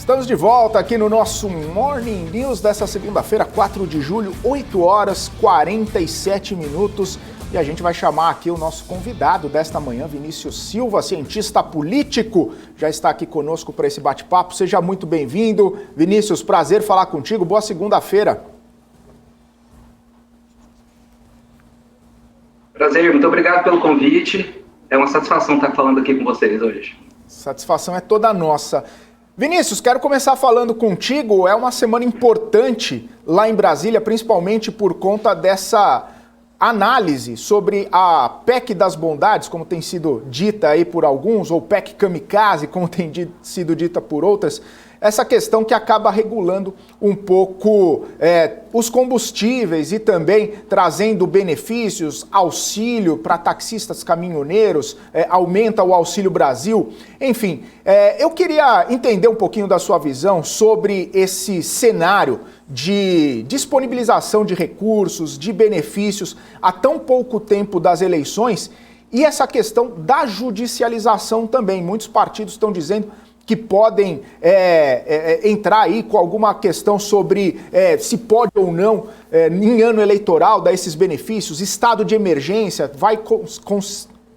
Estamos de volta aqui no nosso Morning News dessa segunda-feira, 4 de julho, 8 horas 47 minutos. E a gente vai chamar aqui o nosso convidado desta manhã, Vinícius Silva, cientista político, já está aqui conosco para esse bate-papo. Seja muito bem-vindo. Vinícius, prazer falar contigo. Boa segunda-feira. Prazer, muito obrigado pelo convite. É uma satisfação estar falando aqui com vocês hoje. Satisfação é toda nossa. Vinícius, quero começar falando contigo. É uma semana importante lá em Brasília, principalmente por conta dessa análise sobre a PEC das bondades, como tem sido dita aí por alguns, ou PEC kamikaze, como tem sido dita por outras, essa questão que acaba regulando um pouco os combustíveis e também trazendo benefícios, auxílio para taxistas, caminhoneiros, aumenta o Auxílio Brasil. Enfim, eu queria entender um pouquinho da sua visão sobre esse cenário de disponibilização de recursos, de benefícios há tão pouco tempo das eleições e essa questão da judicialização também. Muitos partidos estão dizendo que podem entrar aí com alguma questão sobre se pode ou não, em ano eleitoral, dar esses benefícios, estado de emergência, vai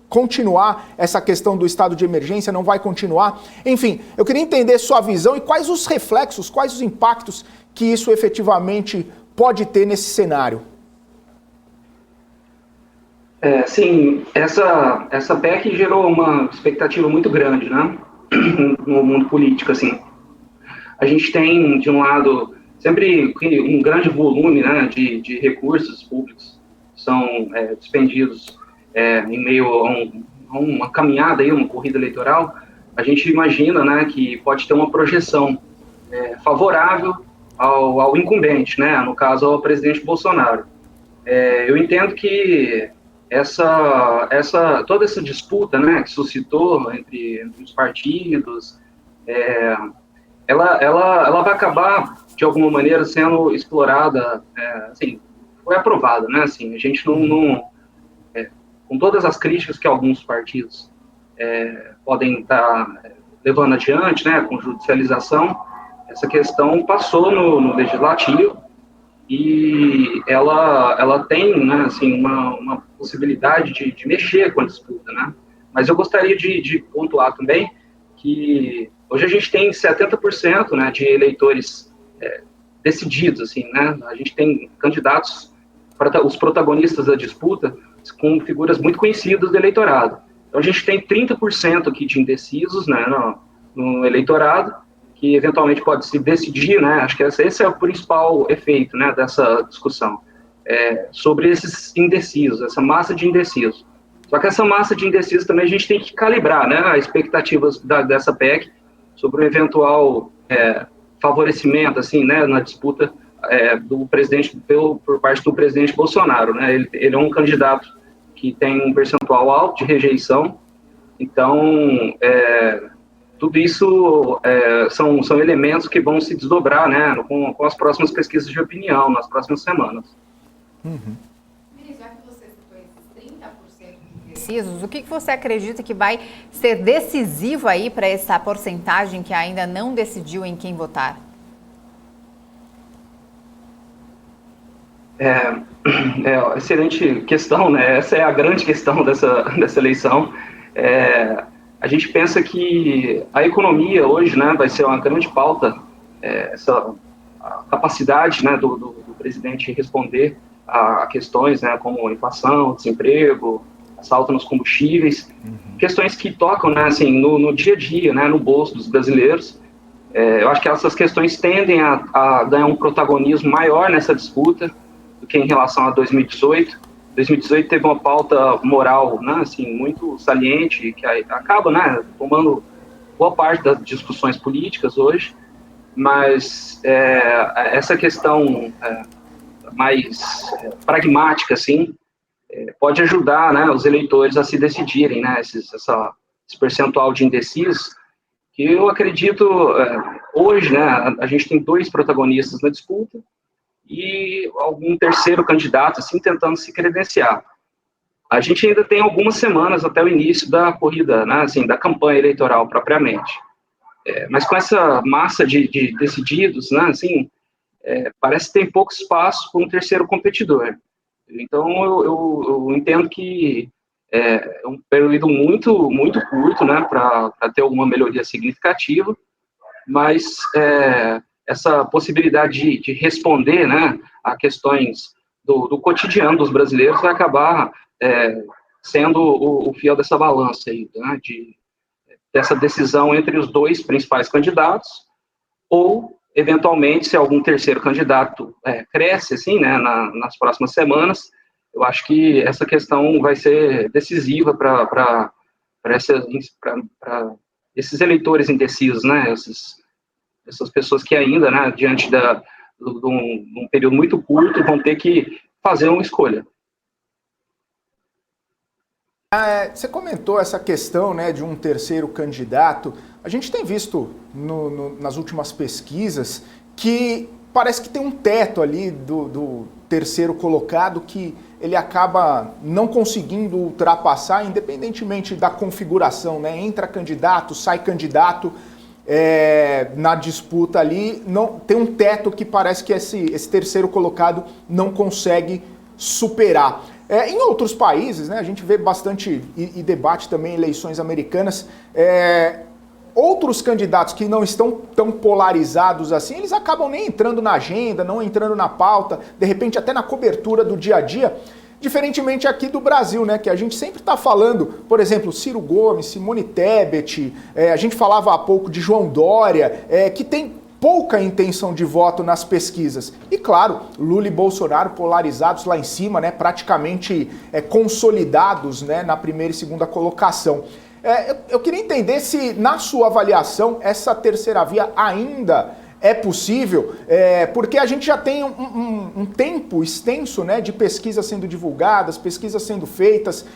continuar essa questão do estado de emergência, não vai continuar? Enfim, eu queria entender sua visão e quais os reflexos, quais os impactos que isso efetivamente pode ter nesse cenário. Sim, essa PEC gerou uma expectativa muito grande, né, no mundo político, assim. A gente tem, de um lado, sempre um grande volume, né, de recursos públicos são dispendidos em meio a uma caminhada, aí, uma corrida eleitoral. A gente imagina, né, que pode ter uma projeção favorável ao incumbente, né, no caso ao presidente Bolsonaro. Eu entendo que toda essa disputa, né, que suscitou entre os partidos, ela vai acabar, de alguma maneira, sendo explorada, assim, foi aprovada, né, assim, a gente não com todas as críticas que alguns partidos podem estar levando adiante, né, com judicialização, essa questão passou no Legislativo e ela tem, né, assim, uma possibilidade de mexer com a disputa, né? Mas eu gostaria de pontuar também que hoje a gente tem 70%, né, de eleitores decididos, assim, né? A gente tem candidatos, os protagonistas da disputa, com figuras muito conhecidas do eleitorado. Então a gente tem 30% aqui de indecisos, né, no eleitorado, que eventualmente pode se decidir, né, acho que esse é o principal efeito, né, dessa discussão, sobre esses indecisos, essa massa de indecisos. Só que essa massa de indecisos também a gente tem que calibrar, né, as expectativas dessa PEC sobre o eventual favorecimento, assim, né, na disputa do presidente, por parte do presidente Bolsonaro, né, ele é um candidato que tem um percentual alto de rejeição, então, tudo isso são elementos que vão se desdobrar, né, com as próximas pesquisas de opinião, nas próximas semanas. Uhum. Já que você citou esses 30% de indecisos, o que você acredita que vai ser decisivo aí para essa porcentagem que ainda não decidiu em quem votar? Excelente questão, né? Essa é a grande questão dessa eleição. A gente pensa que a economia hoje, né, vai ser uma grande pauta, a capacidade, né, do presidente responder a questões, né, como inflação, desemprego, assalto nos combustíveis, questões que tocam, né, assim, no dia a dia, né, no bolso dos brasileiros. Eu acho que essas questões tendem a ganhar um protagonismo maior nessa disputa do que em relação a 2018. 2018 teve uma pauta moral, né, assim, muito saliente, que acaba, né, tomando boa parte das discussões políticas hoje, mas essa questão mais pragmática, assim, pode ajudar, né, os eleitores a se decidirem, né, esse percentual de indecisos, que eu acredito, hoje, né, a gente tem 2 protagonistas na disputa, e algum terceiro candidato, assim, tentando se credenciar. A gente ainda tem algumas semanas até o início da corrida, né, assim, da campanha eleitoral propriamente. Mas com essa massa de decididos, né, assim, parece que tem pouco espaço para um terceiro competidor. Então, eu entendo que é um período muito, muito curto, né, para ter alguma melhoria significativa, mas essa possibilidade de responder, né, a questões do cotidiano dos brasileiros vai acabar sendo o fiel dessa balança aí, né, dessa decisão entre os dois principais candidatos, ou, eventualmente, se algum terceiro candidato cresce, assim, né, nas próximas semanas, eu acho que essa questão vai ser decisiva para esses eleitores indecisos, né, essas pessoas que ainda, né, diante de um período muito curto, vão ter que fazer uma escolha. Você comentou essa questão, né, de um terceiro candidato. A gente tem visto nas últimas pesquisas que parece que tem um teto ali do terceiro colocado que ele acaba não conseguindo ultrapassar, independentemente da configuração, né? Entra candidato, sai candidato, na disputa ali, não, tem um teto que parece que esse terceiro colocado não consegue superar. Em outros países, né, a gente vê bastante e debate também em eleições americanas, outros candidatos que não estão tão polarizados assim, eles acabam nem entrando na agenda, não entrando na pauta, de repente até na cobertura do dia a dia, diferentemente aqui do Brasil, né, que a gente sempre está falando, por exemplo, Ciro Gomes, Simone Tebet, a gente falava há pouco de João Dória, que tem pouca intenção de voto nas pesquisas. E claro, Lula e Bolsonaro polarizados lá em cima, né, praticamente consolidados, né, na primeira e segunda colocação. Eu queria entender se, na sua avaliação, essa terceira via ainda é possível, porque a gente já tem um tempo extenso, né, de pesquisas sendo divulgadas, pesquisas sendo feitas,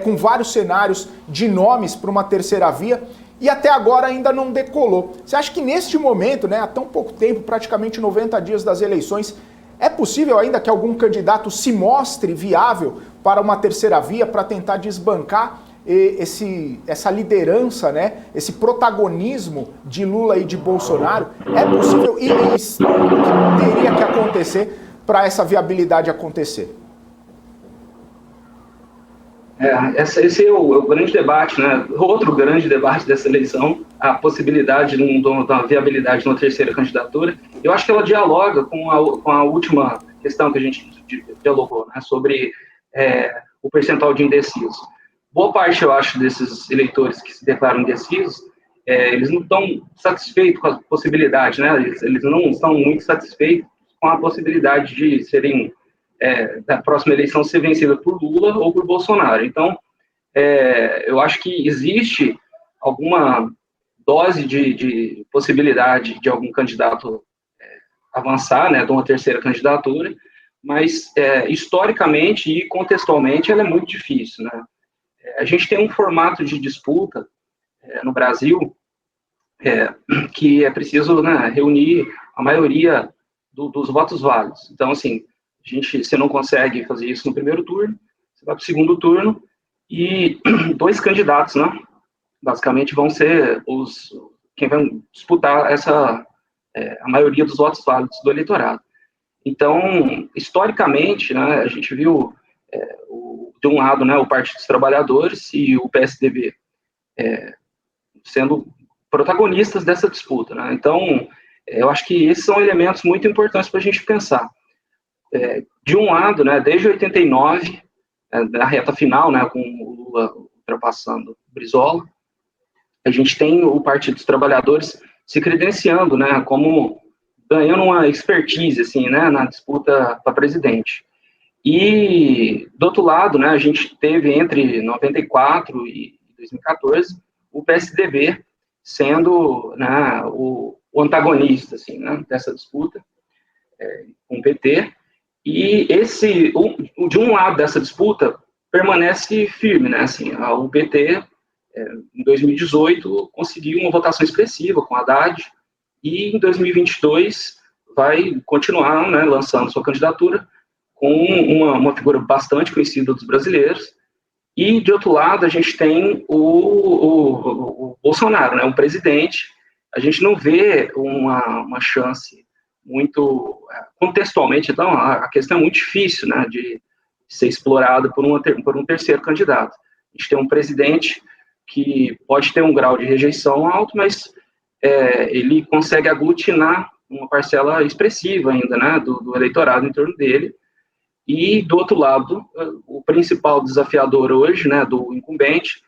com vários cenários de nomes para uma terceira via, e até agora ainda não decolou. Você acha que neste momento, né, há tão pouco tempo, praticamente 90 dias das eleições, é possível ainda que algum candidato se mostre viável para uma terceira via, para tentar desbancar essa liderança, né, esse protagonismo de Lula e de Bolsonaro? É possível? E o que teria que acontecer para essa viabilidade acontecer? Esse é o grande debate, né? Outro grande debate dessa eleição, a possibilidade da viabilidade de uma terceira candidatura. Eu acho que ela dialoga com a última questão que a gente dialogou, né? Sobre o percentual de indecisos. Boa parte, eu acho, desses eleitores que se declaram indecisos, eles não estão satisfeitos com a possibilidade, né? Eles não estão muito satisfeitos com a possibilidade de serem da próxima eleição ser vencida por Lula ou por Bolsonaro. Então, eu acho que existe alguma dose de possibilidade de algum candidato avançar, né, de uma terceira candidatura, mas historicamente e contextualmente ela é muito difícil, né? A gente tem um formato de disputa no Brasil que é preciso, né, reunir a maioria dos votos válidos. Então, assim, você não consegue fazer isso no primeiro turno, você vai para o segundo turno e dois candidatos, né, basicamente vão ser quem vai disputar a maioria dos votos válidos do eleitorado. Então, historicamente, né, a gente viu de um lado, né, o Partido dos Trabalhadores e o PSDB sendo protagonistas dessa disputa, né? Então, eu acho que esses são elementos muito importantes para a gente pensar. De um lado, né, desde 89, na reta final, né, com o Lula ultrapassando o Brizola, a gente tem o Partido dos Trabalhadores se credenciando, né, como ganhando uma expertise, assim, né, na disputa para presidente. E, do outro lado, né, a gente teve entre 94 e 2014 o PSDB sendo, né, o antagonista, assim, né, dessa disputa com o PT. E de um lado dessa disputa permanece firme, né, assim, o PT em 2018 conseguiu uma votação expressiva com Haddad e em 2022 vai continuar, né, lançando sua candidatura com uma figura bastante conhecida dos brasileiros. E, de outro lado, a gente tem o Bolsonaro, né, um presidente a gente não vê uma chance muito, contextualmente, então, a questão é muito difícil, né, de ser explorada por um terceiro candidato. A gente tem um presidente que pode ter um grau de rejeição alto, mas ele consegue aglutinar uma parcela expressiva ainda, né, do eleitorado em torno dele. E, do outro lado, o principal desafiador hoje, né, do incumbente,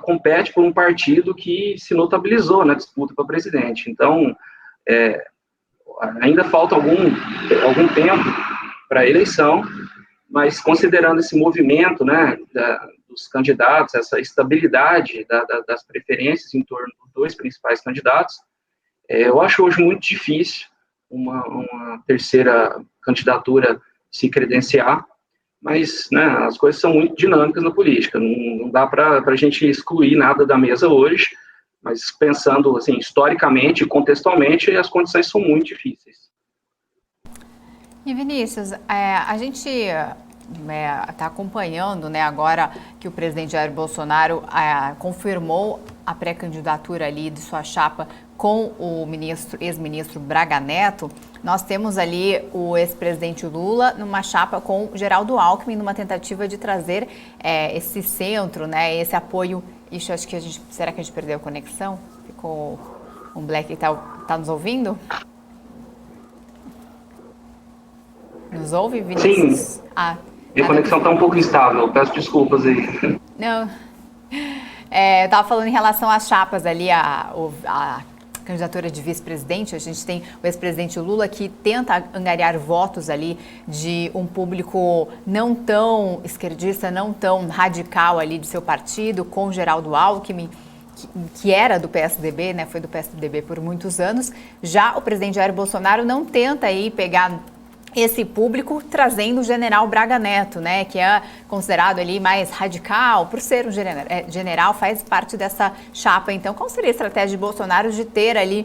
compete por um partido que se notabilizou na disputa para presidente. Então, ainda falta algum tempo para a eleição, mas considerando esse movimento, né, dos candidatos, essa estabilidade das preferências em torno dos dois principais candidatos, eu acho hoje muito difícil uma terceira candidatura se credenciar, mas, né, as coisas são muito dinâmicas na política, não dá para a gente excluir nada da mesa hoje, mas pensando assim, historicamente e contextualmente, as condições são muito difíceis. E Vinícius, a gente está acompanhando, né, agora que o presidente Jair Bolsonaro confirmou a pré-candidatura ali de sua chapa com o ex-ministro Braga Neto. Nós temos ali o ex-presidente Lula numa chapa com Geraldo Alckmin, numa tentativa de trazer esse centro, né, esse apoio. Ixi, acho que será que a gente perdeu a conexão? Ficou um black, tá nos ouvindo? Nos ouve, Vinícius? Sim, minha conexão está um pouco instável, peço desculpas aí. Não, eu estava falando em relação às chapas ali, a candidatura de vice-presidente. A gente tem o ex-presidente Lula que tenta angariar votos ali de um público não tão esquerdista, não tão radical ali de seu partido, com Geraldo Alckmin, que era do PSDB, né, foi do PSDB por muitos anos. Já o presidente Jair Bolsonaro não tenta aí pegar esse público trazendo o general Braga Neto, né, que é considerado ali mais radical, por ser um general, faz parte dessa chapa. Então, qual seria a estratégia de Bolsonaro de ter ali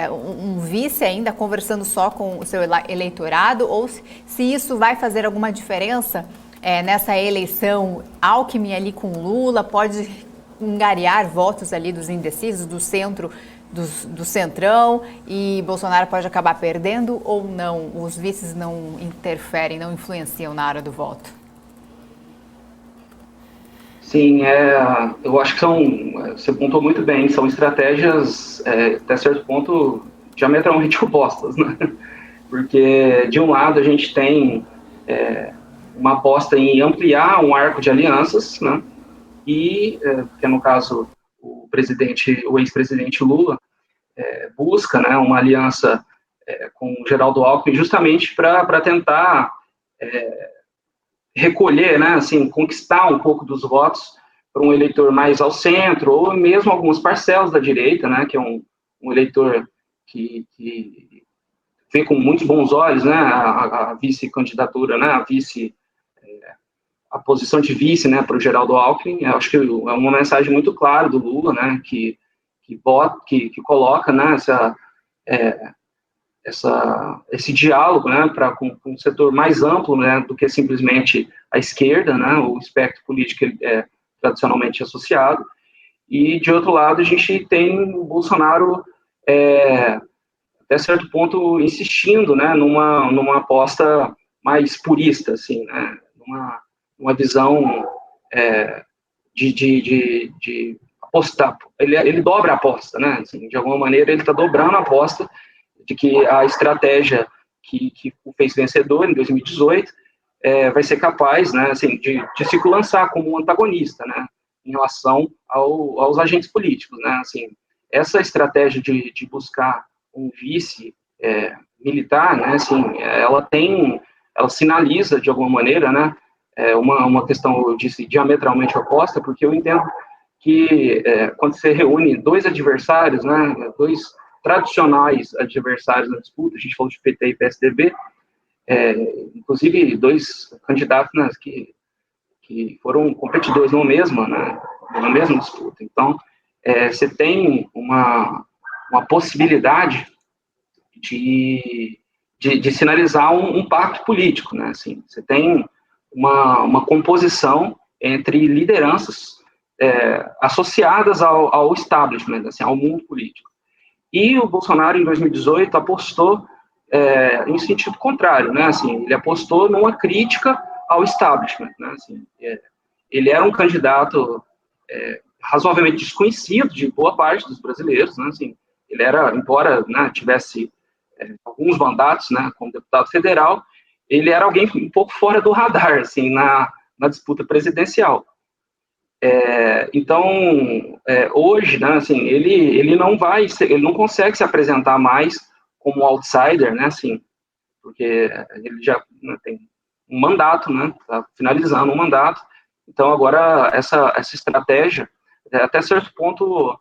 um vice ainda conversando só com o seu eleitorado, ou se isso vai fazer alguma diferença nessa eleição? Alckmin ali com Lula pode angariar votos ali dos indecisos, do centro, do centrão, e Bolsonaro pode acabar perdendo ou não? Os vices não interferem, não influenciam na hora do voto? Sim, eu acho que você apontou muito bem, são estratégias, até certo ponto, diametralmente opostas, né? Porque, de um lado, a gente tem uma aposta em ampliar um arco de alianças, né? E, que no caso, o ex-presidente Lula busca, né, uma aliança com o Geraldo Alckmin justamente para tentar recolher, né, assim, conquistar um pouco dos votos para um eleitor mais ao centro, ou mesmo algumas parcelas da direita, né, que é um eleitor que vê com muitos bons olhos, né, a vice-candidatura, né, a posição de vice, né, para o Geraldo Alckmin. Eu acho que é uma mensagem muito clara do Lula, né, que coloca, né, esse diálogo, né, com um setor mais amplo, né, do que simplesmente a esquerda, né, o espectro político tradicionalmente associado. E, de outro lado, a gente tem o Bolsonaro, até certo ponto, insistindo, né, numa aposta mais purista, assim, né, uma visão de apostar. Ele dobra a aposta, né? Assim, de alguma maneira, ele está dobrando a aposta de que a estratégia que o fez vencedor em 2018 vai ser capaz, né, assim, de se lançar como um antagonista, né, em relação aos agentes políticos, né? Assim, essa estratégia de buscar um vice militar, né, assim, ela sinaliza, de alguma maneira, né, uma questão, eu disse, diametralmente oposta, porque eu entendo que quando você reúne dois adversários, né, dois tradicionais adversários na disputa, a gente falou de PT e PSDB, inclusive dois candidatos, né, que foram competidores na mesma disputa. Então, você tem uma possibilidade de sinalizar um pacto político, né, assim, você tem uma composição entre lideranças associadas ao establishment, assim, ao mundo político. E o Bolsonaro, em 2018, apostou em sentido contrário, né? Assim, ele apostou numa crítica ao establishment, né? Assim, ele era um candidato razoavelmente desconhecido de boa parte dos brasileiros, né? Assim, ele era, embora, né, tivesse alguns mandatos, né, como deputado federal, ele era alguém um pouco fora do radar, assim, na disputa presidencial. Então, hoje, né, assim, ele não consegue se apresentar mais como outsider, né, assim, porque ele já, né, tem um mandato, né, está finalizando um mandato. Então, agora, essa estratégia, até certo ponto,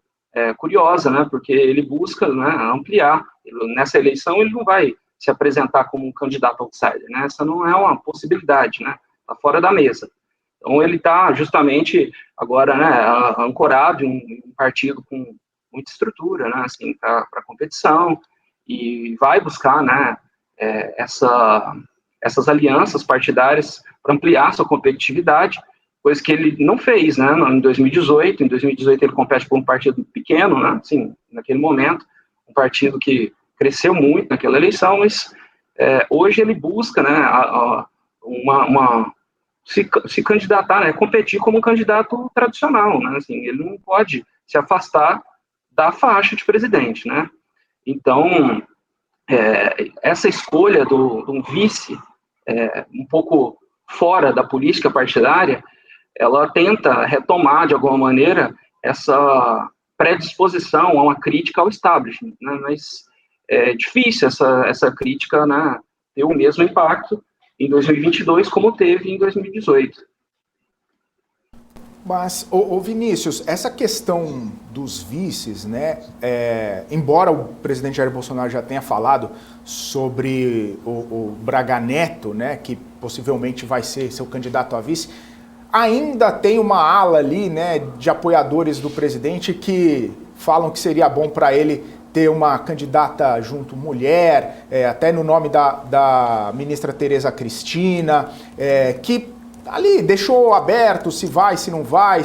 curiosa, né, porque ele busca, né, ampliar. Nessa eleição, ele não vai se apresentar como um candidato outsider, né, essa não é uma possibilidade, né, está fora da mesa. Então, ele está justamente agora, né, ancorado em um partido com muita estrutura, né, assim, para competição, e vai buscar, né, essas alianças partidárias para ampliar sua competitividade, coisa que ele não fez, né, em 2018. Em 2018 ele compete por um partido pequeno, né, assim, naquele momento, um partido que cresceu muito naquela eleição, mas hoje ele busca, né, se candidatar, né, competir como um candidato tradicional, né, assim, ele não pode se afastar da faixa de presidente, né. Então, essa escolha de um vice, um pouco fora da política partidária, ela tenta retomar, de alguma maneira, essa predisposição a uma crítica ao establishment, né, mas é difícil essa crítica, né, ter o mesmo impacto em 2022 como teve em 2018. Mas, ô Vinícius, essa questão dos vices, né, embora o presidente Jair Bolsonaro já tenha falado sobre o Braga Neto, né, que possivelmente vai ser seu candidato a vice, ainda tem uma ala ali, né, de apoiadores do presidente que falam que seria bom para ele ter uma candidata junto mulher, até no nome da ministra Tereza Cristina, que ali deixou aberto se vai, se não vai,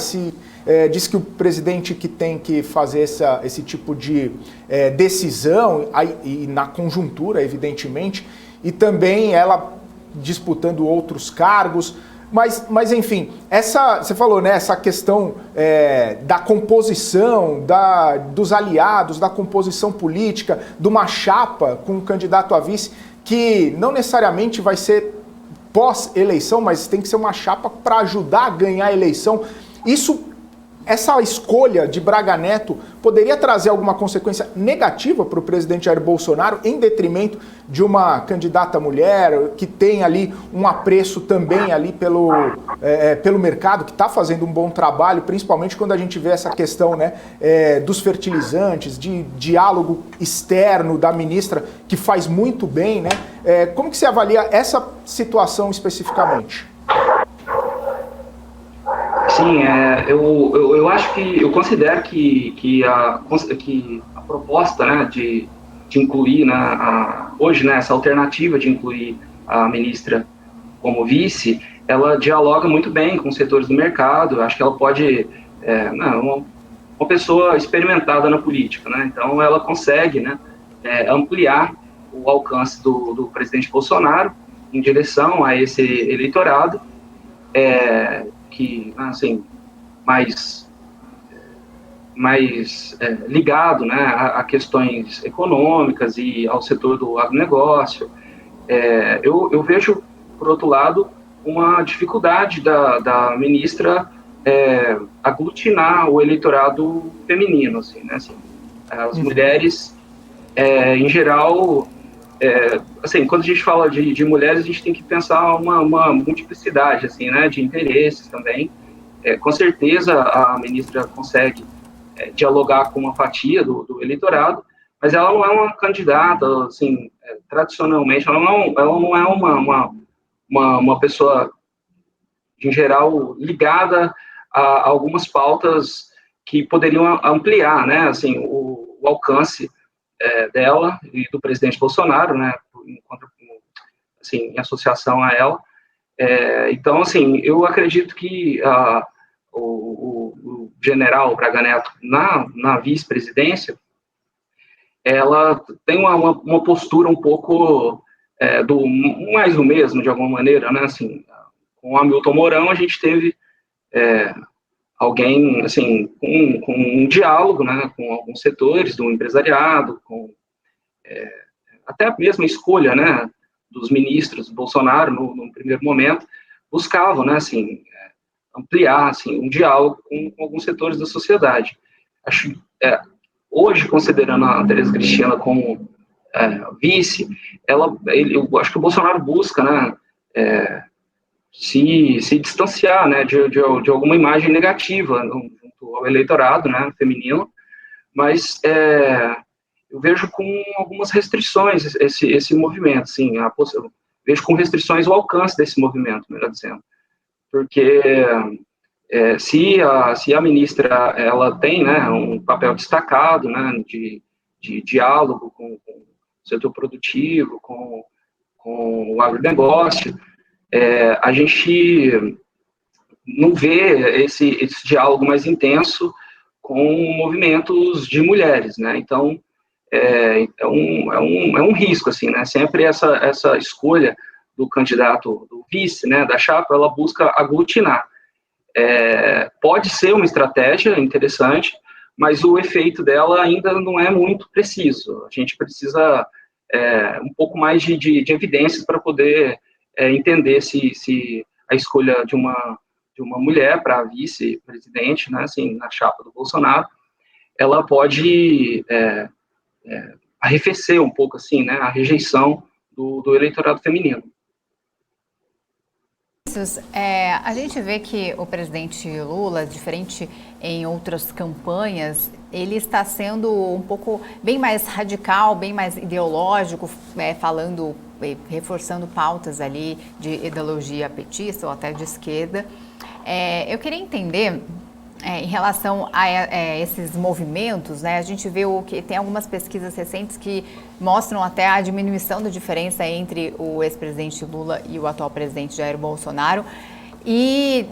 diz que o presidente que tem que fazer esse tipo de decisão, e na conjuntura, evidentemente, e também ela disputando outros cargos. Mas enfim, você falou, né, essa questão da composição, dos aliados, da composição política, de uma chapa com um candidato a vice, que não necessariamente vai ser pós-eleição, mas tem que ser uma chapa para ajudar a ganhar a eleição. Essa escolha de Braga Neto poderia trazer alguma consequência negativa para o presidente Jair Bolsonaro, em detrimento de uma candidata mulher, que tem ali um apreço também ali pelo mercado, que está fazendo um bom trabalho, principalmente quando a gente vê essa questão, né, dos fertilizantes, de diálogo externo da ministra, que faz muito bem, né? Como que você avalia essa situação especificamente? Sim, eu acho que, eu considero que a proposta, né, de incluir, né, hoje, né, essa alternativa de incluir a ministra como vice, ela dialoga muito bem com os setores do mercado. Eu acho que ela pode, uma pessoa experimentada na política, né, então ela consegue, né, ampliar o alcance do presidente Bolsonaro em direção a esse eleitorado, que, assim, mais ligado, né, a questões econômicas e ao setor do agronegócio. Eu vejo, por outro lado, uma dificuldade da ministra aglutinar o eleitorado feminino, assim, né, assim, as mulheres, em geral, assim, quando a gente fala de mulheres, a gente tem que pensar uma multiplicidade, assim, né, de interesses também. Com certeza a ministra consegue dialogar com uma fatia do eleitorado, mas ela não é uma candidata, assim, tradicionalmente, ela não é uma pessoa, em geral, ligada a algumas pautas que poderiam ampliar, né, assim, o alcance dela e do presidente Bolsonaro, né, assim, em associação a ela. Então, assim, eu acredito que o general Braga Neto na vice-presidência, ela tem uma postura um pouco mais do mesmo, de alguma maneira, né? Assim, com o Hamilton Mourão, a gente teve alguém, assim, com um diálogo, né, com alguns setores do empresariado, com até a mesma escolha, né, dos ministros do Bolsonaro, no primeiro momento, buscavam, né, assim, ampliar, assim, um diálogo com alguns setores da sociedade. Acho, hoje, considerando a Tereza Cristina como vice, eu acho que o Bolsonaro busca, né, se distanciar, né, de alguma imagem negativa junto ao eleitorado, né, feminino, mas eu vejo com algumas restrições esse movimento, assim, eu vejo com restrições o alcance desse movimento, melhor dizendo, porque se a ministra ela tem, né, um papel destacado, né, de diálogo com o setor produtivo, com o agronegócio, a gente não vê esse diálogo mais intenso com movimentos de mulheres, né? Então, é um risco, assim, né? Sempre essa escolha do candidato, do vice, né, da chapa, ela busca aglutinar. Pode ser uma estratégia interessante, mas o efeito dela ainda não é muito preciso. A gente precisa um pouco mais de evidências para poder entender se a escolha de uma mulher para vice-presidente, né, assim, na chapa do Bolsonaro, ela pode arrefecer um pouco, assim, né, a rejeição do eleitorado feminino. A gente vê que o presidente Lula, diferente em outras campanhas, ele está sendo um pouco bem mais radical, bem mais ideológico, falando, reforçando pautas ali de ideologia petista ou até de esquerda. Eu queria entender, em relação a esses movimentos, né, a gente vê que tem algumas pesquisas recentes que mostram até a diminuição da diferença entre o ex-presidente Lula e o atual presidente Jair Bolsonaro. E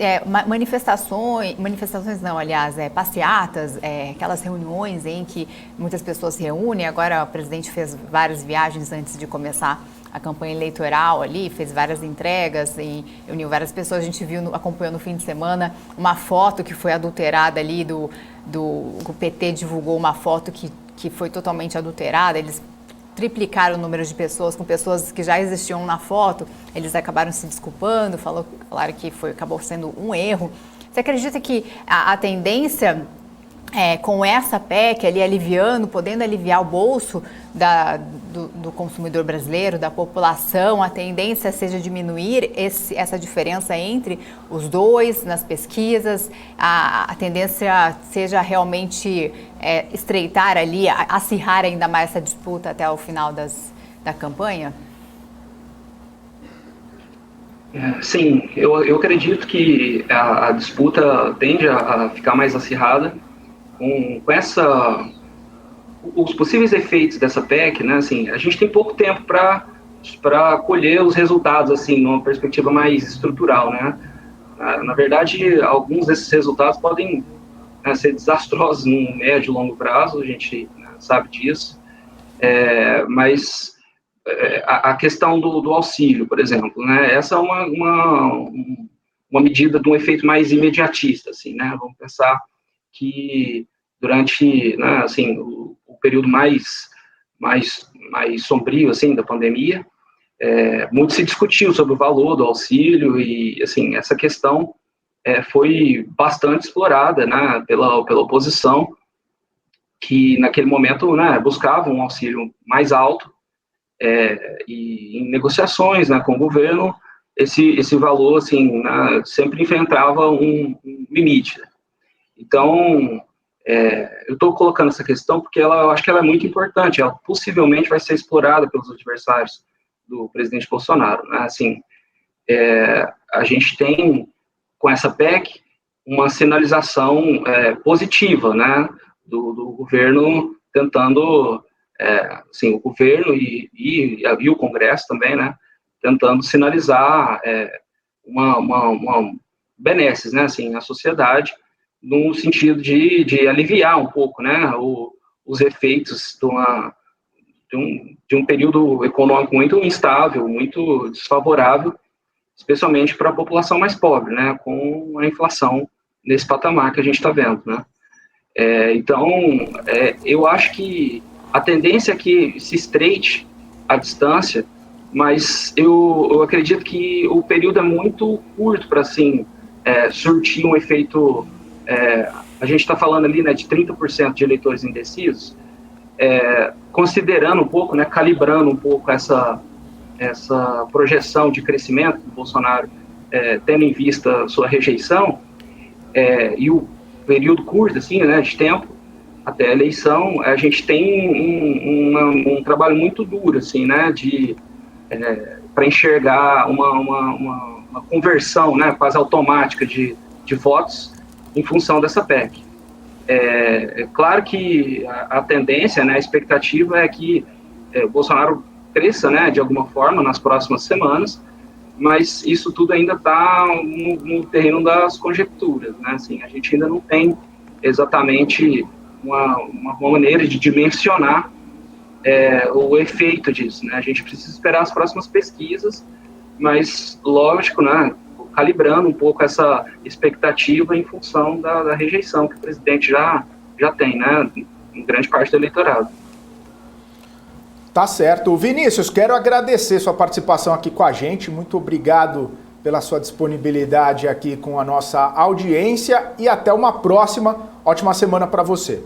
manifestações não, aliás, passeatas, aquelas reuniões em que muitas pessoas se reúnem. Agora o presidente fez várias viagens antes de começar a campanha eleitoral ali, fez várias entregas e uniu várias pessoas. A gente acompanhou no fim de semana uma foto que foi adulterada ali, o PT divulgou uma foto que foi totalmente adulterada. Eles triplicaram o número de pessoas, com pessoas que já existiam na foto, eles acabaram se desculpando, falaram que acabou sendo um erro. Você acredita que a tendência com essa PEC ali podendo aliviar o bolso do consumidor brasileiro, da população, a tendência seja diminuir essa diferença entre os dois nas pesquisas, a tendência seja realmente estreitar ali, acirrar ainda mais essa disputa até o final da campanha? Sim, eu acredito que a disputa tende a ficar mais acirrada com os possíveis efeitos dessa PEC, né? Assim, a gente tem pouco tempo para colher os resultados, assim, numa perspectiva mais estrutural, né? Na verdade, alguns desses resultados podem ser desastrosos no médio e longo prazo, a gente sabe disso, mas a questão do auxílio, por exemplo, né? Essa é uma medida de um efeito mais imediatista, assim, né? Vamos pensar que durante, né, assim, o período mais sombrio, assim, da pandemia, muito se discutiu sobre o valor do auxílio e, assim, essa questão foi bastante explorada, né, pela oposição, que naquele momento, né, buscava um auxílio mais alto, e em negociações, né, com o governo, esse valor, assim, né, sempre enfrentava um limite. Então, eu estou colocando essa questão porque eu acho que ela é muito importante, ela possivelmente vai ser explorada pelos adversários do presidente Bolsonaro, né? Assim, a gente tem, com essa PEC, uma sinalização positiva, né, do governo tentando, assim, o governo e o Congresso também, né, tentando sinalizar benesses, né, assim, à sociedade, no sentido de aliviar um pouco, né, os efeitos de um período econômico muito instável, muito desfavorável, especialmente para a população mais pobre, né, com a inflação nesse patamar que a gente está vendo, né. Então, eu acho que a tendência é que se estreite a distância, mas eu acredito que o período é muito curto para, assim, surtir um efeito. A gente está falando ali, né, de 30% de eleitores indecisos, considerando um pouco, né, calibrando um pouco essa projeção de crescimento do Bolsonaro, tendo em vista sua rejeição, e o período curto, assim, né, de tempo até a eleição, a gente tem um trabalho muito duro, assim, né, para enxergar uma conversão, né, quase automática de votos em função dessa PEC. Claro que a tendência, né, a expectativa é que o Bolsonaro cresça, né, de alguma forma nas próximas semanas, mas isso tudo ainda está no terreno das conjecturas, né? Assim, a gente ainda não tem exatamente uma maneira de dimensionar o efeito disso, né? A gente precisa esperar as próximas pesquisas, mas, lógico, né, calibrando um pouco essa expectativa em função da rejeição que o presidente já tem, né, em grande parte do eleitorado. Tá certo. Vinícius, quero agradecer sua participação aqui com a gente. Muito obrigado pela sua disponibilidade aqui com a nossa audiência e até uma próxima. Ótima semana para você.